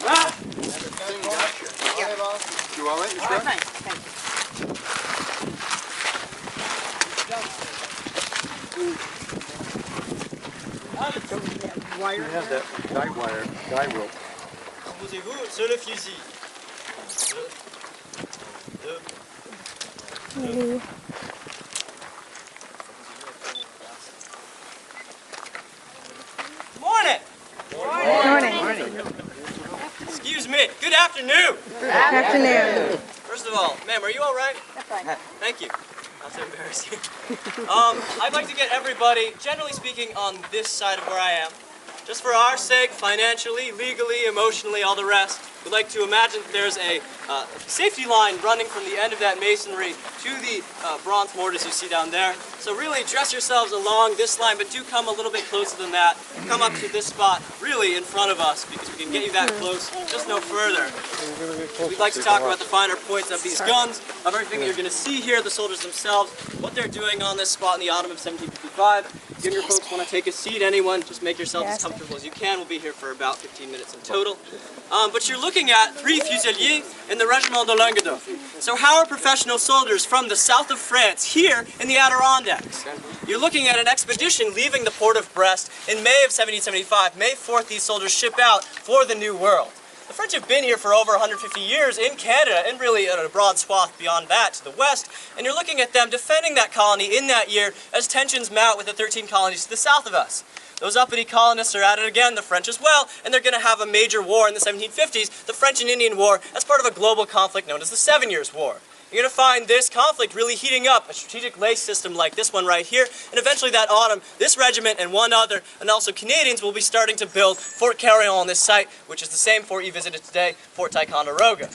You all right? You sure? Thank You have that guy rope. Posez-vous sur le fusil. Morning! Morning. Excuse me. Good afternoon. Good afternoon. First of all, ma'am, are you all right? Thank you. Not to embarrass you. I'd like to get everybody, generally speaking, on this side of where I am. Just for our sake, financially, legally, emotionally, all the rest, we'd like to imagine that there's a safety line running from the end of that masonry to the bronze mortars you see down there. So really dress yourselves along this line, but do come a little bit closer than that. Come up to this spot, really in front of us, because we can get you that close, just no further. We'd like to talk about the finer points of these guns, of everything you're going to see here, the soldiers themselves, what they're doing on this spot in the autumn of 1755. If your folks want to take a seat, anyone, just make yourselves as comfortable as you can. We'll be here for about 15 minutes in total. But you're looking at 3 fusiliers in the Regiment de Languedoc. So how are professional soldiers from the south of France here in the Adirondacks? You're looking at an expedition leaving the port of Brest in May of 1775. May 4th, these soldiers ship out for the New World. The French have been here for over 150 years in Canada and really at a broad swath beyond that to the west, and you're looking at them defending that colony in that year as tensions mount with the 13 colonies to the south of us. Those uppity colonists are at it again, the French as well, and they're going to have a major war in the 1750s, the French and Indian War, as part of a global conflict known as the 7 Years' War. You're going to find this conflict really heating up, a strategic lace system like this one right here, and eventually that autumn, this regiment and one other, and also Canadians, will be starting to build Fort Carillon on this site, which is the same fort you visited today, Fort Ticonderoga.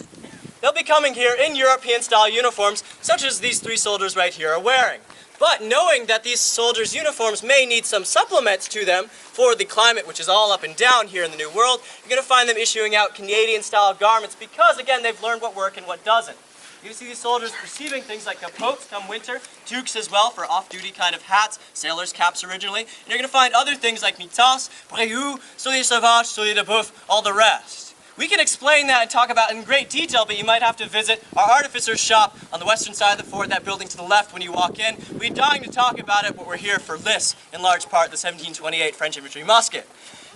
They'll be coming here in European-style uniforms, such as these 3 soldiers right here are wearing. But knowing that these soldiers' uniforms may need some supplements to them for the climate, which is all up and down here in the New World, you're going to find them issuing out Canadian-style garments because, again, they've learned what works and what doesn't. You see these soldiers receiving things like capotes come winter, toques as well for off-duty kind of hats, sailors' caps originally, and you're going to find other things like mitas, préhus, souliers sauvages, souliers de boeuf, all the rest. We can explain that and talk about it in great detail, but you might have to visit our artificer's shop on the western side of the fort, that building to the left when you walk in. We're dying to talk about it, but we're here for this, in large part, the 1728 French infantry musket.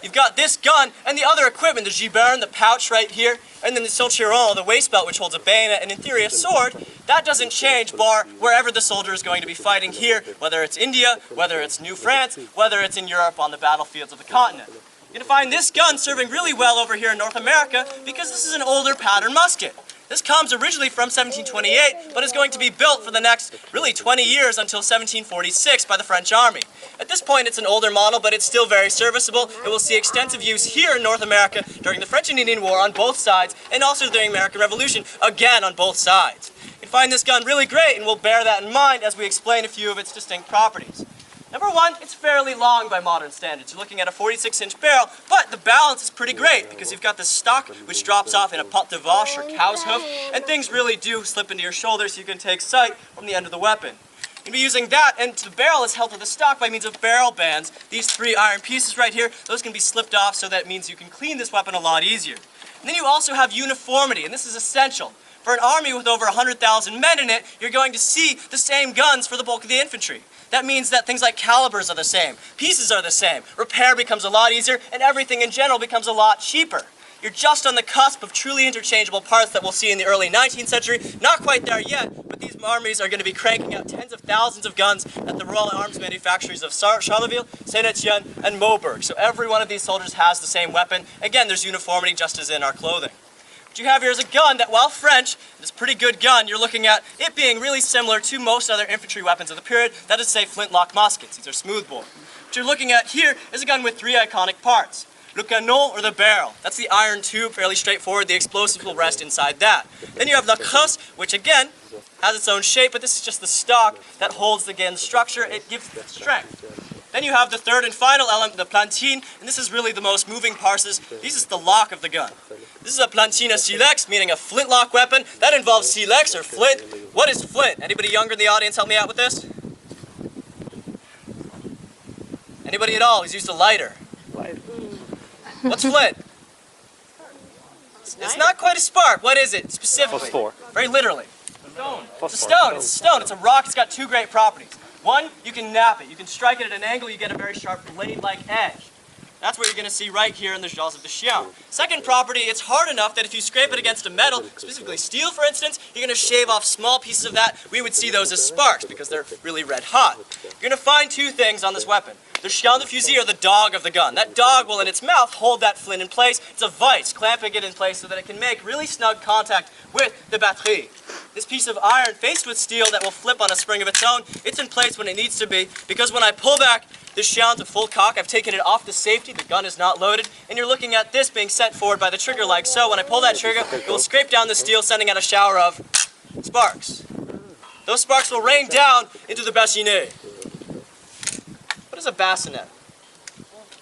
You've got this gun and the other equipment, the giberne, the pouch right here, and then the ceinturon, the waist belt, which holds a bayonet and in theory a sword. That doesn't change bar wherever the soldier is going to be fighting here, whether it's India, whether it's New France, whether it's in Europe on the battlefields of the continent. You're going to find this gun serving really well over here in North America because this is an older pattern musket. This comes originally from 1728, but is going to be built for the next, really 20 years until 1746 by the French Army. At this point, it's an older model, but it's still very serviceable. It will see extensive use here in North America during the French and Indian War on both sides, and also during the American Revolution, again on both sides. You find this gun really great, and we'll bear that in mind as we explain a few of its distinct properties. Number one, it's fairly long by modern standards. You're looking at a 46-inch barrel, but the balance is pretty great because you've got this stock which drops off in a pot de vache or cow's hoof, and things really do slip into your shoulder so you can take sight from the end of the weapon. You'll be using that, and the barrel is held to the stock by means of barrel bands. These 3 iron pieces right here, those can be slipped off, so that means you can clean this weapon a lot easier. And then you also have uniformity, and this is essential. For an army with over 100,000 men in it, you're going to see the same guns for the bulk of the infantry. That means that things like calibers are the same, pieces are the same, repair becomes a lot easier, and everything in general becomes a lot cheaper. You're just on the cusp of truly interchangeable parts that we'll see in the early 19th century. Not quite there yet, but these armies are going to be cranking out tens of thousands of guns at the Royal Arms manufactories of Charleville, St Etienne, and Maubeuge. So every one of these soldiers has the same weapon. Again, there's uniformity just as in our clothing. What you have here is a gun that, while French, is a pretty good gun. You're looking at it being really similar to most other infantry weapons of the period. That is, say, flintlock muskets. These are smoothbore. What you're looking at here is a gun with 3 iconic parts. Le canon, or the barrel. That's the iron tube, fairly straightforward. The explosives will rest inside that. Then you have la crosse, which again has its own shape, but this is just the stock that holds the gun's structure. It gives it strength. Then you have the third and final element, the plantine, and this is really the most moving parts. This is the lock of the gun. This is a plantine à silex, meaning a flintlock weapon. That involves silex or flint. What is flint? Anybody younger in the audience help me out with this? Anybody at all who's used a lighter? What's flint? It's not quite a spark. What is it specifically? Phosphor. Very literally. It's a stone. It's a stone. It's a rock. It's got two great properties. One, you can nap it. You can strike it at an angle. You get a very sharp blade-like edge. That's what you're going to see right here in the jaws of the chien. Second property, it's hard enough that if you scrape it against a metal, specifically steel for instance, you're going to shave off small pieces of that. We would see those as sparks because they're really red hot. You're going to find two things on this weapon. The chien de fusil, or the dog of the gun. That dog will in its mouth hold that flint in place. It's a vise clamping it in place so that it can make really snug contact with the batterie. This piece of iron faced with steel that will flip on a spring of its own, it's in place when it needs to be, because when I pull back the chien to full cock, I've taken it off the safety, the gun is not loaded, and you're looking at this being sent forward by the trigger like so. When I pull that trigger, it will scrape down the steel, sending out a shower of sparks. Those sparks will rain down into the bassinet. What is a bassinet?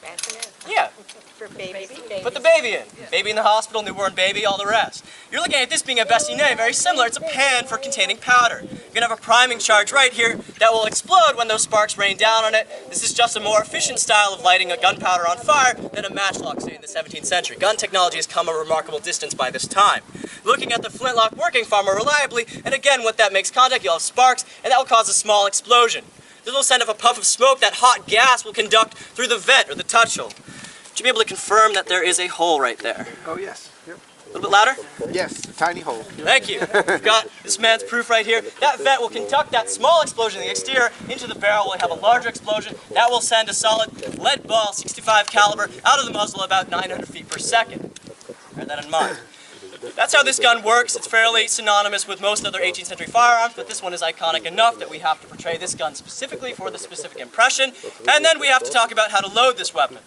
Bassinet? Yeah. For babies. Put the baby in. Baby in the hospital, newborn baby, all the rest. You're looking at this being a bassinet, very similar. It's a pan for containing powder. You're going to have a priming charge right here that will explode when those sparks rain down on it. This is just a more efficient style of lighting a gunpowder on fire than a matchlock, say, in the 17th century. Gun technology has come a remarkable distance by this time. Looking at the flintlock working far more reliably, and again, when that makes contact, you'll have sparks, and that will cause a small explosion. This will send off a puff of smoke. That hot gas will conduct through the vent, or the touch hole. Would you be able to confirm that there is a hole right there? Oh, yes. Yep. A little bit louder? Yes, a tiny hole. Thank you. We've got this man's proof right here. That vent will conduct that small explosion in the exterior into the barrel. We'll have a larger explosion. That will send a solid lead ball, 65 caliber, out of the muzzle about 900 feet per second. Bear that in mind. That's how this gun works. It's fairly synonymous with most other 18th century firearms, but this one is iconic enough that we have to portray this gun specifically for the specific impression. And then we have to talk about how to load this weapon.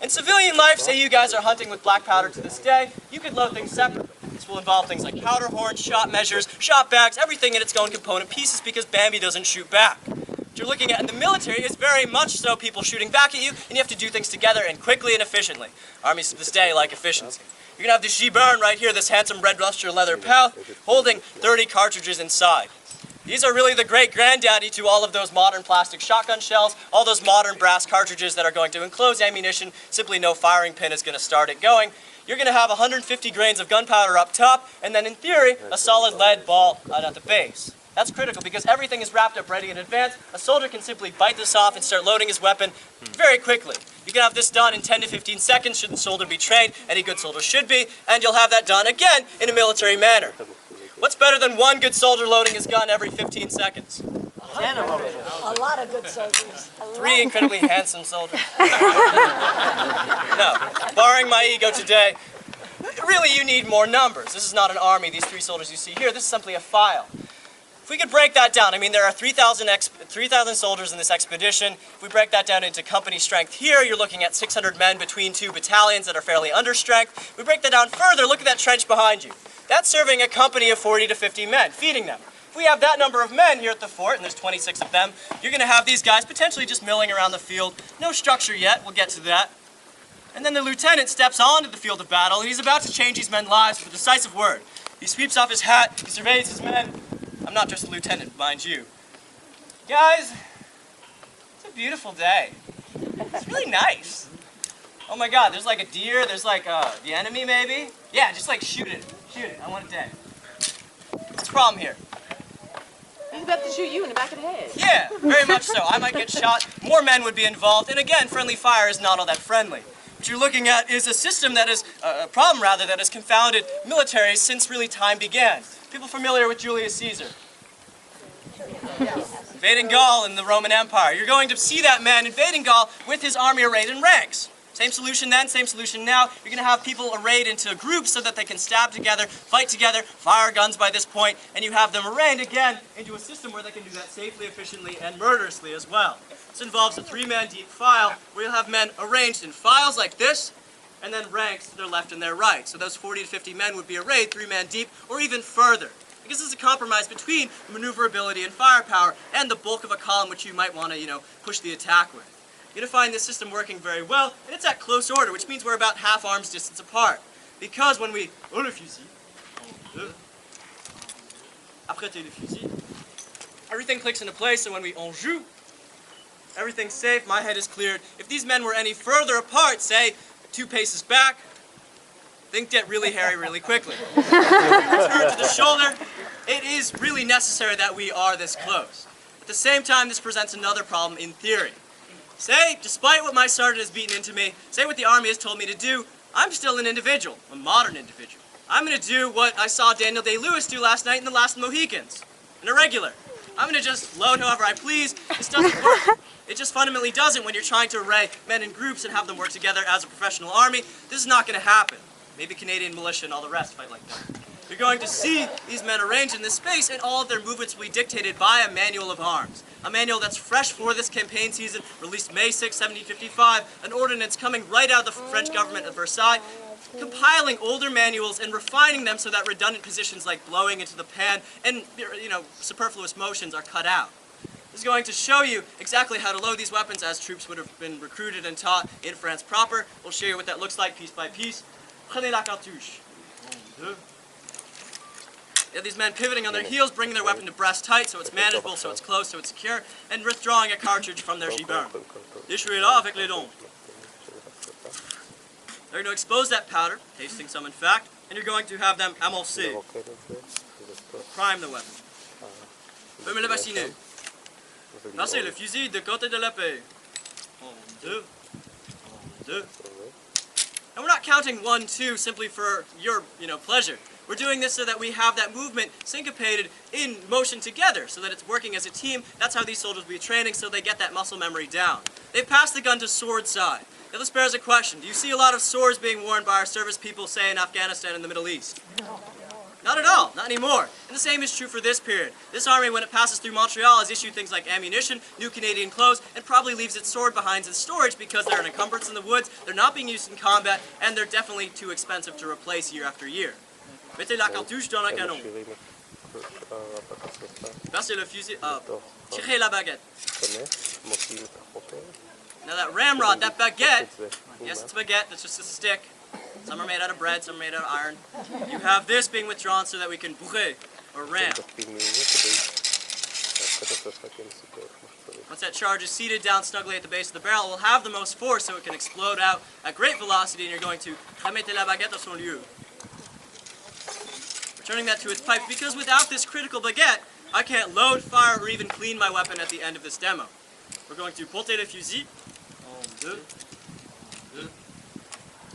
In civilian life, say you guys are hunting with black powder to this day, you could load things separately. This will involve things like powder horns, shot measures, shot bags, everything in its own component pieces because Bambi doesn't shoot back. What you're looking at in the military is very much so people shooting back at you, and you have to do things together and quickly and efficiently. Armies to this day like efficiency. You're going to have this Giberne right here, this handsome red luster leather pouch, holding 30 cartridges inside. These are really the great granddaddy to all of those modern plastic shotgun shells, all those modern brass cartridges that are going to enclose ammunition. Simply no firing pin is going to start it going. You're going to have 150 grains of gunpowder up top, and then in theory, a solid lead ball out at the base. That's critical because everything is wrapped up ready in advance. A soldier can simply bite this off and start loading his weapon very quickly. You can have this done in 10 to 15 seconds should the soldier be trained. Any good soldier should be, and you'll have that done again in a military manner. What's better than one good soldier loading his gun every 15 seconds? 10 of them. A lot of good soldiers. 3 incredibly handsome soldiers. No, barring my ego today, really you need more numbers. This is not an army, these 3 soldiers you see here. This is simply a file. If we could break that down, I mean there are 3,000 soldiers in this expedition. If we break that down into company strength here, you're looking at 600 men between 2 battalions that are fairly under strength. If we break that down further, look at that trench behind you. That's serving a company of 40 to 50 men, feeding them. If we have that number of men here at the fort, and there's 26 of them, you're going to have these guys potentially just milling around the field. No structure yet, we'll get to that. And then the lieutenant steps onto the field of battle, and he's about to change these men's lives for a decisive word. He sweeps off his hat, he surveys his men. I'm not just a lieutenant, mind you. Guys, it's a beautiful day. It's really nice. Oh my God, there's like a deer, there's like the enemy maybe. Yeah, just like shoot it. Shoot it, I want it dead. What's the problem here? He's about to shoot you in the back of the head. Yeah, very much so. I might get shot, more men would be involved, and again, friendly fire is not all that friendly. What you're looking at is a system that is, a problem rather, that has confounded militaries since really time began. People familiar with Julius Caesar? Invading Gaul in the Roman Empire. You're going to see that man invading Gaul with his army arrayed in ranks. Same solution then, same solution now. You're going to have people arrayed into groups so that they can stab together, fight together, fire guns by this point, and you have them arrayed again into a system where they can do that safely, efficiently, and murderously as well. This involves a 3-man deep file where you'll have men arranged in files like this, and then ranks to their left and their right. So those 40 to 50 men would be arrayed 3-man deep or even further. Because this is a compromise between maneuverability and firepower and the bulk of a column which you might want to, push the attack with. You're going to find this system working very well, and it's at close order, which means we're about half arm's distance apart. Because when we le fusil, apprêter le fusil, everything clicks into place, so when we en joue, everything's safe, my head is cleared. If these men were any further apart, say 2 paces back, things get really hairy really quickly. Return to the shoulder. It is really necessary that we are this close. At the same time, this presents another problem in theory. Say, despite what my sergeant has beaten into me, say what the Army has told me to do, I'm still an individual, a modern individual. I'm going to do what I saw Daniel Day-Lewis do last night in The Last Mohicans, an irregular. I'm going to just load however I please. This doesn't work. It just fundamentally doesn't when you're trying to array men in groups and have them work together as a professional army. This is not going to happen. Maybe Canadian militia and all the rest fight like that. You're going to see these men arranged in this space, and all of their movements will be dictated by a manual of arms. A manual that's fresh for this campaign season, released May 6, 1755, an ordinance coming right out of the French government at Versailles, compiling older manuals and refining them so that redundant positions like blowing into the pan and, superfluous motions are cut out. This is going to show you exactly how to load these weapons as troops would have been recruited and taught in France proper. We'll show you what that looks like piece by piece. Prenez la cartouche. You have these men pivoting on their heels, bringing their weapon to breast tight so it's manageable, so it's close, so it's secure, and withdrawing a cartridge from their gibert. Déchirez-la avec les dents. They're going to expose that powder, tasting some in fact, and you're going to have them amorcer. Prime the weapon. Fermez le bassinet. Passez le fusil de côté de l'épée. 1, 2, 1, 2. And we're not counting 1, 2 simply for your, pleasure. We're doing this so that we have that movement syncopated in motion together, so that it's working as a team. That's how these soldiers will be training, so they get that muscle memory down. They've passed the gun to sword side. Now this bears a question. Do you see a lot of swords being worn by our service people, say in Afghanistan and the Middle East? Not at all, not anymore. And the same is true for this period. This army, when it passes through Montreal, has issued things like ammunition, new Canadian clothes, and probably leaves its sword behind in storage because they're an encumbrance in the woods, they're not being used in combat, and they're definitely too expensive to replace year after year. Mettez la cartouche dans le canon. Passez le fusil. Tirez la baguette. Now that ramrod, that baguette, yes, it's a baguette, that's just a stick. Some are made out of bread, some are made out of iron. You have this being withdrawn so that we can bourrer, or ram. Once that charge is seated down snugly at the base of the barrel, it will have the most force so it can explode out at great velocity, and you're going to remettre la baguette à son lieu. Returning that to its pipe, because without this critical baguette, I can't load, fire, or even clean my weapon at the end of this demo. We're going to porter le fusil. 1, 2, 2.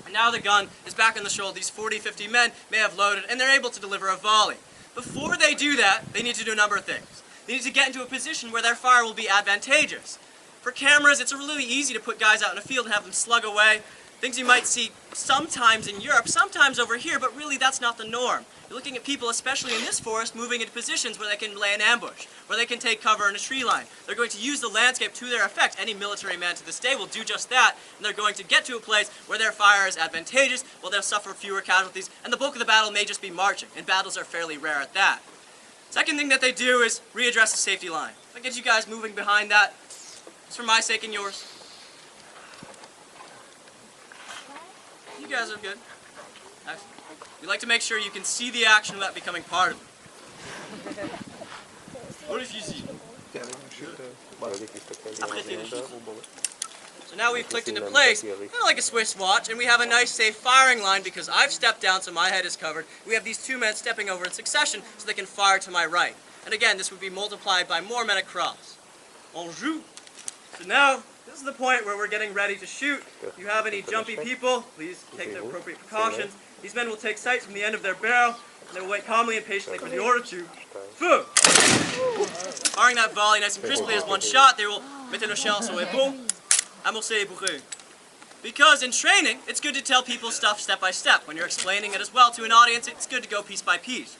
And now the gun is back on the shoulder. These 40, 50 men may have loaded, and they're able to deliver a volley. Before they do that, they need to do a number of things. They need to get into a position where their fire will be advantageous. For cameras, it's really easy to put guys out in a field and have them slug away. Things you might see sometimes in Europe, sometimes over here, but really that's not the norm. You're looking at people, especially in this forest, moving into positions where they can lay an ambush, where they can take cover in a tree line. They're going to use the landscape to their effect. Any military man to this day will do just that, and they're going to get to a place where their fire is advantageous, where they'll suffer fewer casualties, and the bulk of the battle may just be marching, and battles are fairly rare at that. Second thing that they do is readdress the safety line. If I get you guys moving behind that, it's for my sake and yours. You guys are good. Excellent. We like to make sure you can see the action without becoming part of it. What if you see? So now we've clicked into place, kind of like a Swiss watch, and we have a nice safe firing line because I've stepped down so my head is covered. We have these 2 men stepping over in succession so they can fire to my right. And again, this would be multiplied by more men across. On joue. So now, this is the point where we're getting ready to shoot. If you have any jumpy people, please take the appropriate precautions. These men will take sights from the end of their barrel, and they will wait calmly and patiently for the order to feu. Firing that volley nice and crisply as one shot, they will mettre le chien sur l'épaule, amorcer et bourrer. Because in training, it's good to tell people stuff step by step. When you're explaining it as well to an audience, it's good to go piece by piece.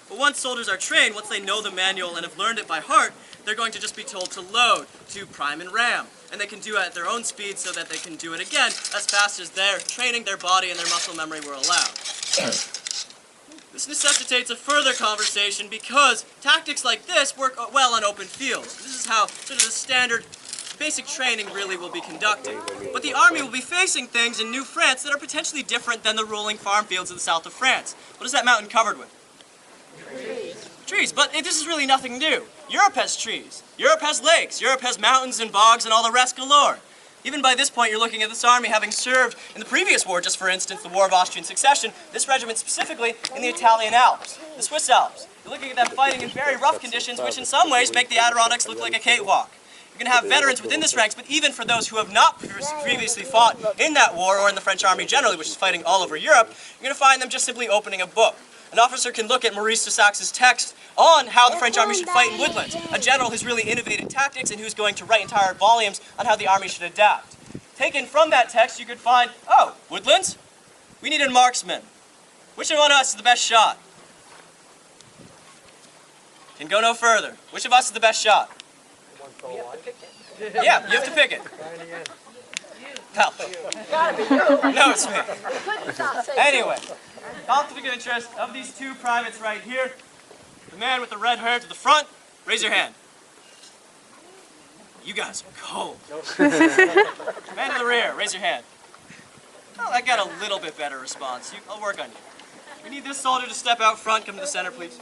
But once soldiers are trained, once they know the manual and have learned it by heart, they're going to just be told to load, to prime and ram. And they can do it at their own speed so that they can do it again as fast as their training, their body, and their muscle memory were allowed. This necessitates a further conversation because tactics like this work well on open fields. This is how sort of the standard basic training really will be conducted. But the army will be facing things in New France that are potentially different than the rolling farm fields of the south of France. What is that mountain covered with? Trees, but this is really nothing new. Europe has trees. Europe has lakes. Europe has mountains and bogs and all the rest galore. Even by this point, you're looking at this army having served in the previous war, just for instance, the War of Austrian Succession, this regiment specifically in the Italian Alps, the Swiss Alps. You're looking at them fighting in very rough conditions, which in some ways make the Adirondacks look like a cakewalk. You're going to have veterans within this ranks, but even for those who have not previously fought in that war or in the French army generally, which is fighting all over Europe, you're going to find them just simply opening a book. An officer can look at Maurice de Sax's text on how the French army should fight in Woodland, a general who's really innovated tactics and who's going to write entire volumes on how the army should adapt. Taken from that text, you could find, oh, Woodlands? We need a marksman. Which one of us is the best shot? Can go no further. Which of us is the best shot? Yeah, you have to pick it. Pal. No, it's me. Anyway, conflict of interest of these two privates right here. The man with the red hair to the front, raise your hand. You guys are cold. Man in the rear, raise your hand. Oh, I got a little bit better response. I'll work on you. We need this soldier to step out front. Come to the center, please.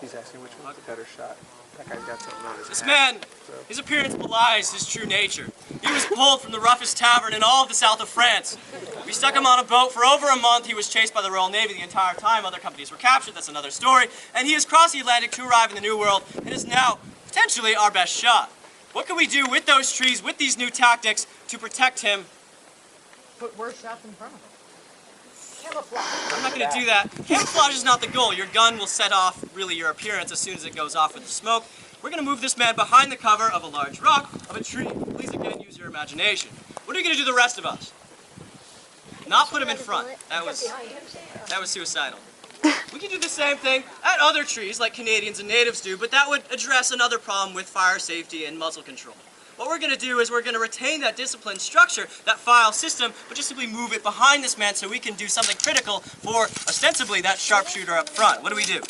He's asking which one's the better shot. That guy's got something on his This hat, man, so. his appearance belies his true nature. He was pulled from the roughest tavern in all of the south of France. We stuck him on a boat for over a month. He was chased by the Royal Navy the entire time. Other companies were captured. That's another story. And he has crossed the Atlantic to arrive in the New World and is now potentially our best shot. What can we do with those trees, with these new tactics, to protect him? Put worse shots in front of him. Camouflage. I'm not going to do that. Camouflage is not the goal. Your gun will set off, really, your appearance as soon as it goes off with the smoke. We're going to move this man behind the cover of a large rock, of a tree. Please, again, use your imagination. What are you going to do the rest of us? Not put him in front. That was suicidal. We can do the same thing at other trees like Canadians and natives do, but that would address another problem with fire safety and muzzle control. What we're going to do is we're going to retain that disciplined structure, that file system, but just simply move it behind this man so we can do something critical for, ostensibly, that sharpshooter up front. What do we do?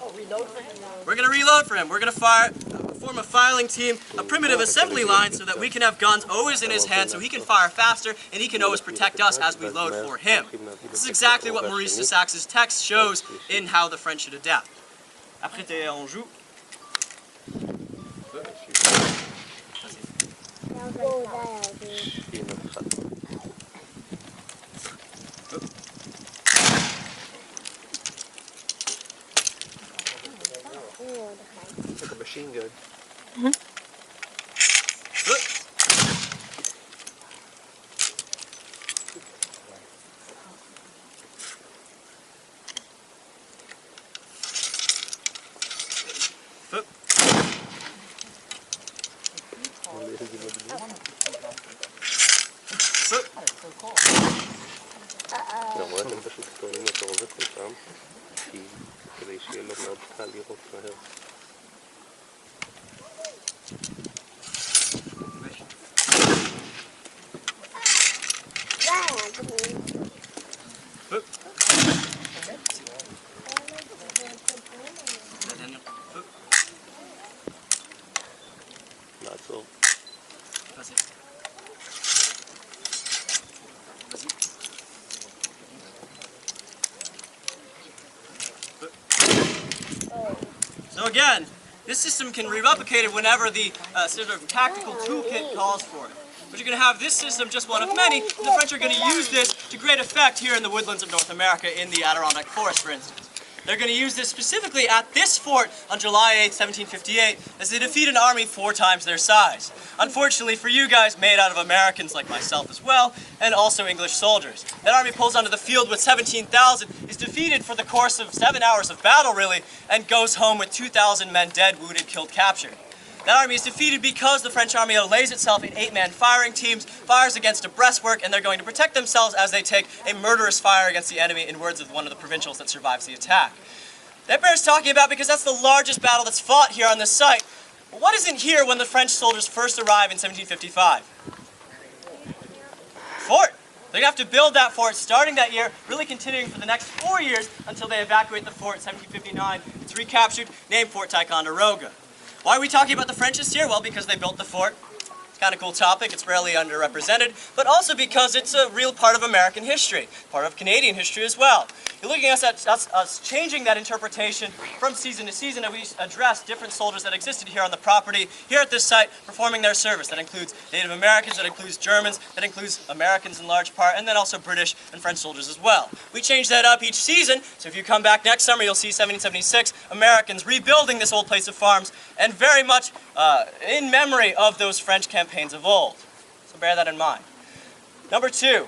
Oh, reload for him? We're going to reload for him. We're going to form a filing team, a primitive assembly line so that we can have guns always in his hand so he can fire faster and he can always protect us as we load for him. This is exactly what Maurice de Sax's text shows in how the French should adapt. Après on joue. It's like a machine gun. אתם פשוט טוענים את הרובה כל פעם, כדי שיהיה לו מאוד קל לראות מהר. לעצור. So again, this system can be replicated whenever the sort of tactical toolkit calls for it. But you're going to have this system, just one of many, and the French are going to use this to great effect here in the woodlands of North America, in the Adirondack Forest, for instance. They're going to use this specifically at this fort on July 8, 1758, as they defeat an army 4 times their size. Unfortunately for you guys, made out of Americans like myself as well, and also English soldiers. That army pulls onto the field with 17,000, is defeated for the course of 7 hours of battle, really, and goes home with 2,000 men dead, wounded, killed, captured. That army is defeated because the French army lays itself in 8-man firing teams, fires against a breastwork, and they're going to protect themselves as they take a murderous fire against the enemy, in words of one of the provincials that survives the attack. That bears talking about because that's the largest battle that's fought here on this site. But what isn't here when the French soldiers first arrive in 1755? Fort. They're going to have to build that fort starting that year, really continuing for the next 4 years until they evacuate the fort in 1759. It's recaptured, named Fort Ticonderoga. Why are we talking about the French this year? Well, because they built the fort. It's kind of a cool topic. It's rarely underrepresented, but also because it's a real part of American history, part of Canadian history as well. You're looking at us changing that interpretation from season to season, and we address different soldiers that existed here on the property, here at this site, performing their service. That includes Native Americans, that includes Germans, that includes Americans in large part, and then also British and French soldiers as well. We change that up each season, so if you come back next summer, you'll see 1776 Americans rebuilding this old place of farms, and very much in memory of those French campaigns of old. So bear that in mind. Number 2,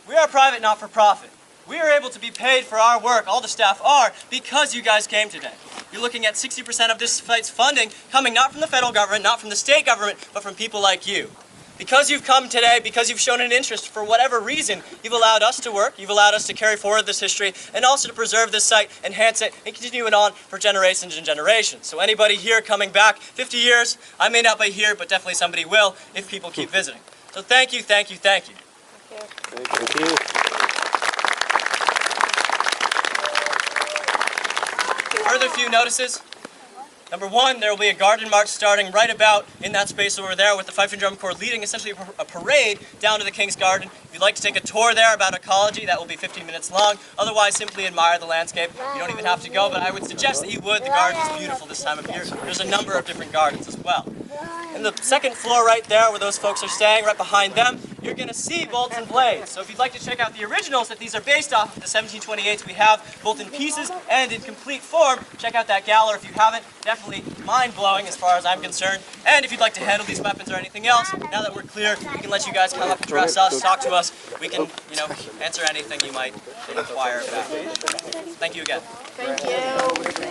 we are private, not-for-profit. We are able to be paid for our work, all the staff are, because you guys came today. You're looking at 60% of this site's funding coming not from the federal government, not from the state government, but from people like you. Because you've come today, because you've shown an interest for whatever reason, you've allowed us to work, you've allowed us to carry forward this history, and also to preserve this site, enhance it, and continue it on for generations and generations. So anybody here coming back 50 years, I may not be here, but definitely somebody will if people keep visiting. So thank you, thank you, thank you. Thank you. Further few notices. Number 1, there will be a garden march starting right about in that space over there with the Fife and Drum Corps leading essentially a parade down to the King's Garden. If you'd like to take a tour there about ecology, that will be 15 minutes long. Otherwise, simply admire the landscape. You don't even have to go, but I would suggest that you would. The garden is beautiful this time of year. There's a number of different gardens as well. And the second floor right there where those folks are staying, right behind them, you're going to see bolts and blades. So if you'd like to check out the originals that these are based off of, the 1728s we have, both in pieces and in complete form, check out that gallery if you haven't. Definitely mind-blowing as far as I'm concerned. And if you'd like to handle these weapons or anything else, now that we're clear, we can let you guys come up, address us, talk to us. We can, answer anything you might inquire about. Thank you again. Thank you.